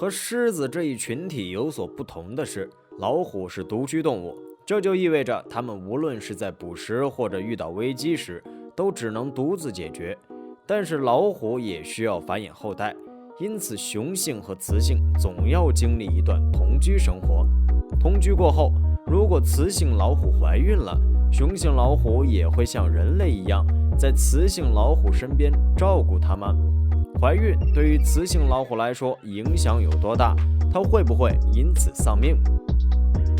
和狮子这一群体有所不同的是，老虎是独居动物，这就意味着它们无论是在捕食或者遇到危机时，都只能独自解决。但是老虎也需要繁衍后代，因此雄性和雌性总要经历一段同居生活。同居过后，如果雌性老虎怀孕了，雄性老虎也会像人类一样，在雌性老虎身边照顾它们。怀孕对于雌性老虎来说影响有多大？它会不会因此丧命？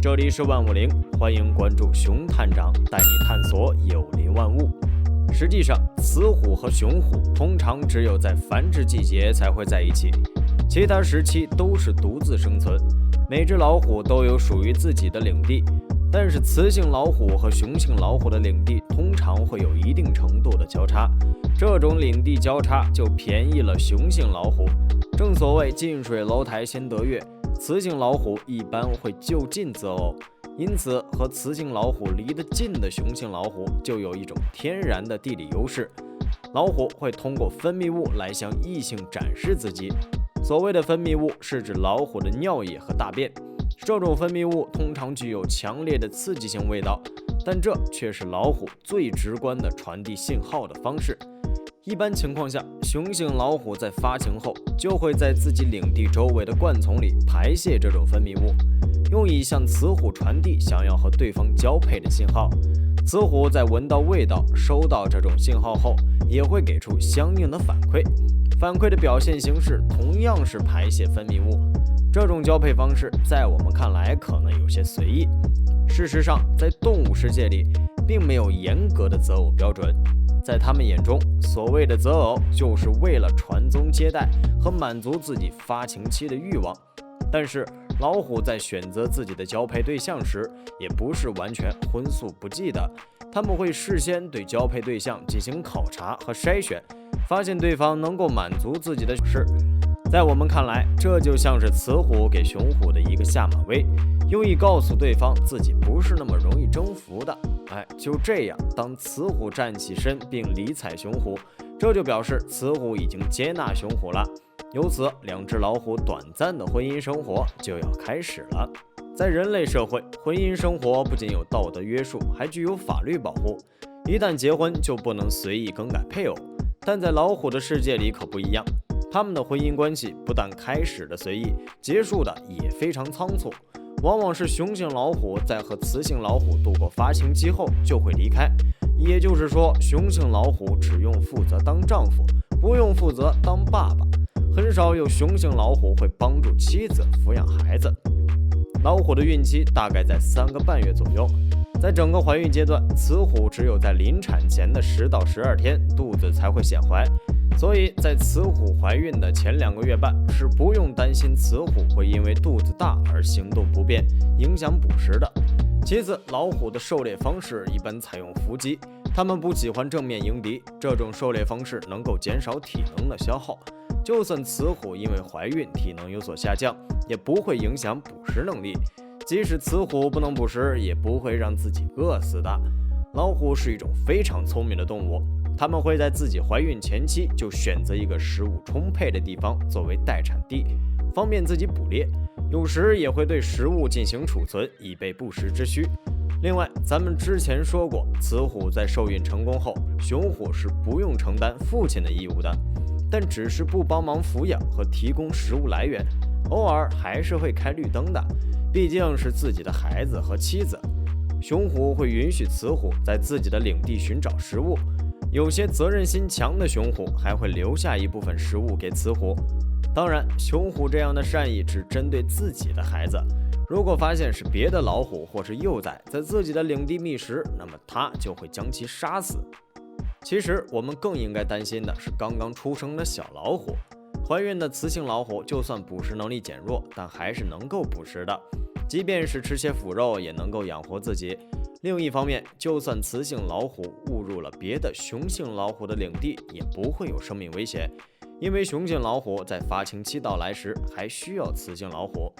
这里是万物灵，欢迎关注熊探长带你探索有灵万物。实际上，雌虎和雄虎通常只有在繁殖季节才会在一起，其他时期都是独自生存。每只老虎都有属于自己的领地，但是雌性老虎和雄性老虎的领地通常会有一定程度的交叉，这种领地交叉就便宜了雄性老虎。正所谓近水楼台先得月，雌性老虎一般会就近择偶，因此和雌性老虎离得近的雄性老虎就有一种天然的地理优势。老虎会通过分泌物来向异性展示自己，所谓的分泌物是指老虎的尿液和大便，这种分泌物通常具有强烈的刺激性味道，但这却是老虎最直观的传递信号的方式。一般情况下，雄性老虎在发情后就会在自己领地周围的灌丛里排泄这种分泌物，用以向雌虎传递想要和对方交配的信号。雌虎在闻到味道、收到这种信号后，也会给出相应的反馈。反馈的表现形式同样是排泄分泌物。这种交配方式在我们看来可能有些随意，事实上，在动物世界里，并没有严格的择偶标准。在他们眼中，所谓的择偶就是为了传宗接代和满足自己发情期的欲望。但是，老虎在选择自己的交配对象时，也不是完全荤素不忌的，他们会事先对交配对象进行考察和筛选，发现对方能够满足自己的事。在我们看来，这就像是雌虎给雄虎的一个下马威，用以告诉对方自己不是那么容易征服的。就这样，当雌虎站起身并理睬雄虎，这就表示雌虎已经接纳雄虎了。由此，两只老虎短暂的婚姻生活就要开始了。在人类社会，婚姻生活不仅有道德约束，还具有法律保护。一旦结婚，就不能随意更改配偶。但在老虎的世界里可不一样，他们的婚姻关系不但开始的随意，结束的也非常仓促。往往是雄性老虎在和雌性老虎度过发情期后就会离开，也就是说，雄性老虎只用负责当丈夫，不用负责当爸爸。很少有雄性老虎会帮助妻子抚养孩子。老虎的孕期大概在3个半月左右，在整个怀孕阶段，雌虎只有在临产前的10到12天肚子才会显怀，所以在雌虎怀孕的前2个月半是不用担心雌虎会因为肚子大而行动不便，影响捕食的。其次，老虎的狩猎方式一般采用伏击，它们不喜欢正面迎敌，这种狩猎方式能够减少体能的消耗。就算雌虎因为怀孕体能有所下降，也不会影响捕食能力。即使雌虎不能捕食，也不会让自己饿死的。老虎是一种非常聪明的动物，它们会在自己怀孕前期就选择一个食物充沛的地方作为待产地，方便自己捕猎。有时也会对食物进行储存，以备不时之需。另外，咱们之前说过，雌虎在受孕成功后，雄虎是不用承担父亲的义务的，但只是不帮忙抚养和提供食物来源，偶尔还是会开绿灯的，毕竟是自己的孩子和妻子。雄虎会允许雌虎在自己的领地寻找食物，有些责任心强的雄虎还会留下一部分食物给雌虎。当然，雄虎这样的善意只针对自己的孩子，如果发现是别的老虎或是幼崽在自己的领地觅食，那么他就会将其杀死。其实我们更应该担心的是刚刚出生的小老虎。怀孕的雌性老虎就算捕食能力减弱，但还是能够捕食的，即便是吃些腐肉也能够养活自己。另一方面，就算雌性老虎误入了别的雄性老虎的领地，也不会有生命危险，因为雄性老虎在发情期到来时还需要雌性老虎。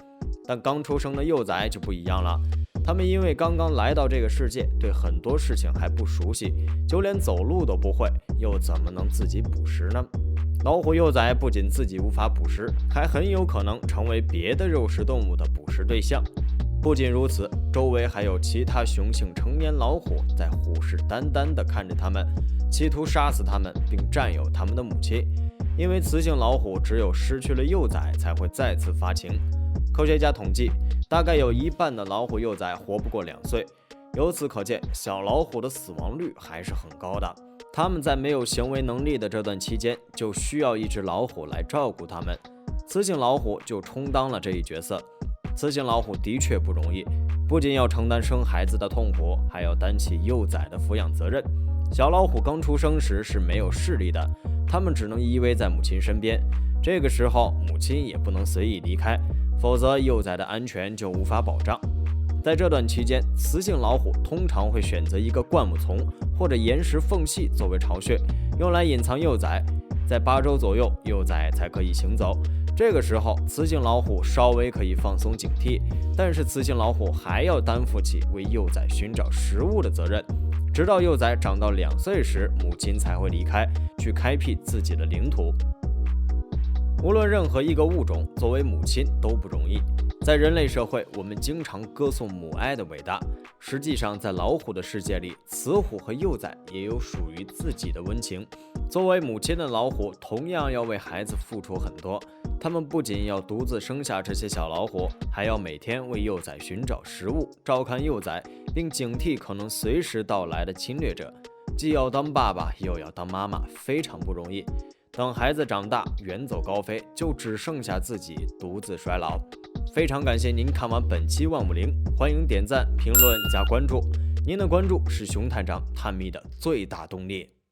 但刚出生的幼崽就不一样了，他们因为刚刚来到这个世界，对很多事情还不熟悉，就连走路都不会，又怎么能自己捕食呢？老虎幼崽不仅自己无法捕食，还很有可能成为别的肉食动物的捕食对象。不仅如此，周围还有其他雄性成年老虎在虎视眈眈地看着它们，企图杀死它们并占有它们的母亲。因为雌性老虎只有失去了幼崽才会再次发情。科学家统计，大概有一半的老虎幼崽活不过2岁。由此可见，小老虎的死亡率还是很高的。它们在没有行为能力的这段期间，就需要一只老虎来照顾它们。雌性老虎就充当了这一角色。雌性老虎的确不容易，不仅要承担生孩子的痛苦，还要担起幼崽的抚养责任。小老虎刚出生时是没有视力的，它们只能依偎在母亲身边。这个时候，母亲也不能随意离开，否则幼崽的安全就无法保障。在这段期间，雌性老虎通常会选择一个灌木丛或者岩石缝隙作为巢穴，用来隐藏幼崽。在8周左右，幼崽才可以行走。这个时候，雌性老虎稍微可以放松警惕，但是雌性老虎还要担负起为幼崽寻找食物的责任。直到幼崽长到2岁时，母亲才会离开，去开辟自己的领土。无论任何一个物种，作为母亲都不容易。在人类社会，我们经常歌颂母爱的伟大。实际上，在老虎的世界里，雌虎和幼崽也有属于自己的温情。作为母亲的老虎，同样要为孩子付出很多。它们不仅要独自生下这些小老虎，还要每天为幼崽寻找食物，照看幼崽，并警惕可能随时到来的侵略者。既要当爸爸，又要当妈妈，非常不容易。等孩子长大，远走高飞，就只剩下自己独自衰老。非常感谢您看完本期万物灵，欢迎点赞、评论、加关注。您的关注是熊探长探秘的最大动力。